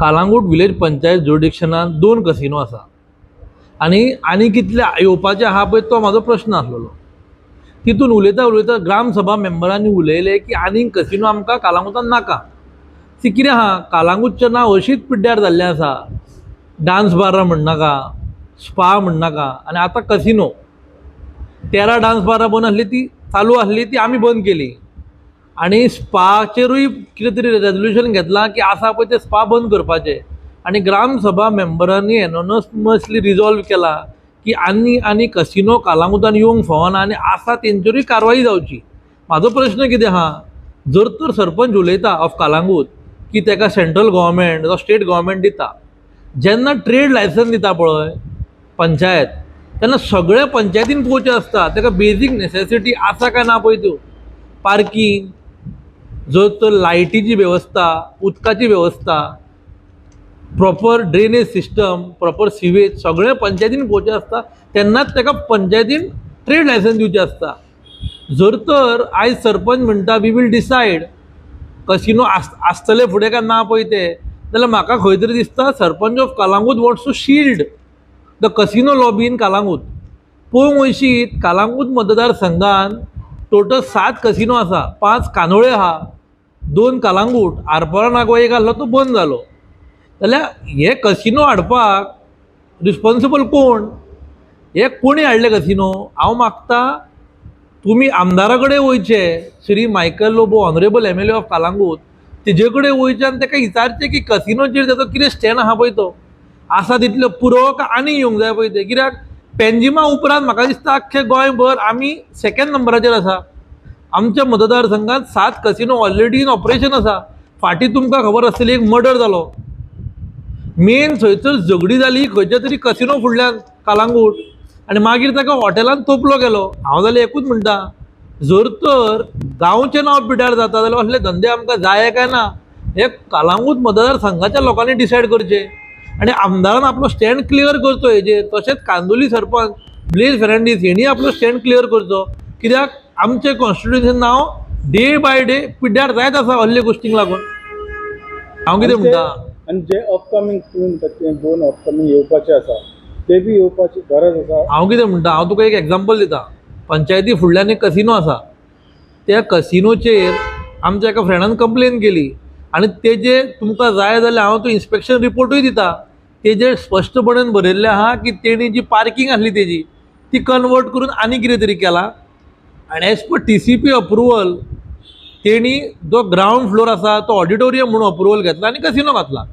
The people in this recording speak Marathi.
कालांगूट विलेज पंचायत जुरिडिक्शनात 2 कसिनो आसा आनी कितले येवपाचे आहा पळय तो म्हाजो प्रश्न आसलेलो। तितून उलयता उलयता ग्रामसभा मेंबरांनी उलयले की आनीक कसिनो आमकां कालांगुटान नाका। ती कितें आहा, कालांगूटचें नांव अशीच पिड्ड्यार जाल्लें आसा, डान्स बार म्हणनाका, स्पा म्हणनाका, आनी आतां कसिनो। 13 डान्स बारां बंद आसली, ती चालू आसली ती आमी बंद केली, आनी स्पाचेरूय कितें तरी रेजोल्युशन घेतलां की आसा पळय ते स्पा बंद करपाचे। आनी ग्रामसभा मेंबरांनी एनोनमसली रिजॉल्व केला की आनी कसिनो कालांगुटान येवंक फावना आनी आसा तेंचेरूय कारवाई जावची। म्हाजो प्रश्न कितें आहा, जर तर सरपंच उलयता ऑफ कालांगूट की तेका सेंट्रल गव्हर्मेंट वा स्टेट गव्हर्मेंट दिता, जेन्ना ट्रेड लायसन्स दिता पळय पंचायत, तेन्ना सगळ्या पंचायतीन पोवचें आसता तेका बेजीक नेसेसिटी आसा काय ना पळय त्यो, पार्किंग, जर तर लायटीची वेवस्था, उदकाची वेवस्था, proper drainage system, proper sewage सगळें पंचायतीन पोवचें आसता, तेन्नाच तेका पंचायतीन ट्रेड लायसन्स दिवचें आसता। जर तर आयज सरपंच म्हणटा वी वील डिसायड कसिनो आसतले फुडें काय ना पळय ते, जाल्यार म्हाका खंय तरी दिसता sarpanch of Calangute wants to shield the casino lobby in Calangute. पळोवंक वयशीत कालांगूट मतदारसंघान टोटल 7 कसिनो आसा, 5 कांदोळे आहा, 2 कालांगूट, आरपोरा नागवा एक आसलो तो बंद जालो। जाल्यार हे कसिनो हाडपाक रिस्पॉन्सिबल कोण? हे कोणी हाडले कसिनो? हांव मागता तुमी आमदारा कडेन वयचे, Shri Michael Lobo honourable MLA of Calangute, तेजे कडेन वयचे आनी ताका विचारचें की कसिनोचेर ताचो कितें स्टॅन्ड आहा पळय तो, आसा तितलो पुरो काय आनी येवंक जाय पळय ते। कित्याक पेंजिमा उपरांत म्हाका दिसता आख्खे गोंयभर आमी 2nd नंबराचेर आसा। आमच्या मतदारसंघात 7 कसिनो ऑलरेडी इन ऑपरेशन आसा। फाटीं तुमकां खबर आसतली एक मर्डर जालो, मेन थंयसर झगडी जाली खंयच्या तरी कसिनो फुडल्यान कालांगूट, आनी मागीर ताका हॉटेलान तोपलो गेलो। हांव जाल्यार एकूच म्हणटा, जर तर गांवचें नांव पिड्ड्यार जाता जाल्यार असले धंदे आमकां जाय काय ना हे कालांगूट मतदारसंघाच्या लोकांनी डिसायड करचें, आनी आमदारान आपलो स्टँड क्लियर करचो हेजेर। तशेंच कांदोली सरपंच ब्लेज फेर्नांडीस हेणी आपलो स्टँड क्लियर करचो, कित्याक आमचें कॉन्स्टिट्युशन नांव डे बाय डे पिड्ड्यार जायत आसा असले गोश्टींक लागून। हांव कितें म्हणटा, आनी जे अपकमींग 2 अपकमींग येवपाचे आसा ते बी येवपाची गरज आसा। हांव कितें म्हणटा, हांव तुका एक एग्जांपल दिता। पंचायती फुडल्यान एक कसिनो आसा, त्या कसिनोचेर आमच्या एका फ्रेंडान कंप्लेन केली, आनी तेजे तुमकां जाय जाल्यार हांव तो इन्स्पेक्शन रिपोर्टूय दिता। तेजेर स्पश्टपणान बरयल्लें आहा की तेणी जी पार्किंग आसली तेजी ती कन्वर्ट करून आनी कितें तरी केला, आनी एज पर TCP अप्रुवल तेणी जो ग्रावंड फ्लोर आसा तो ऑडिटोरियम म्हणून अप्रुवल घेतला आनी कसिनो घातला।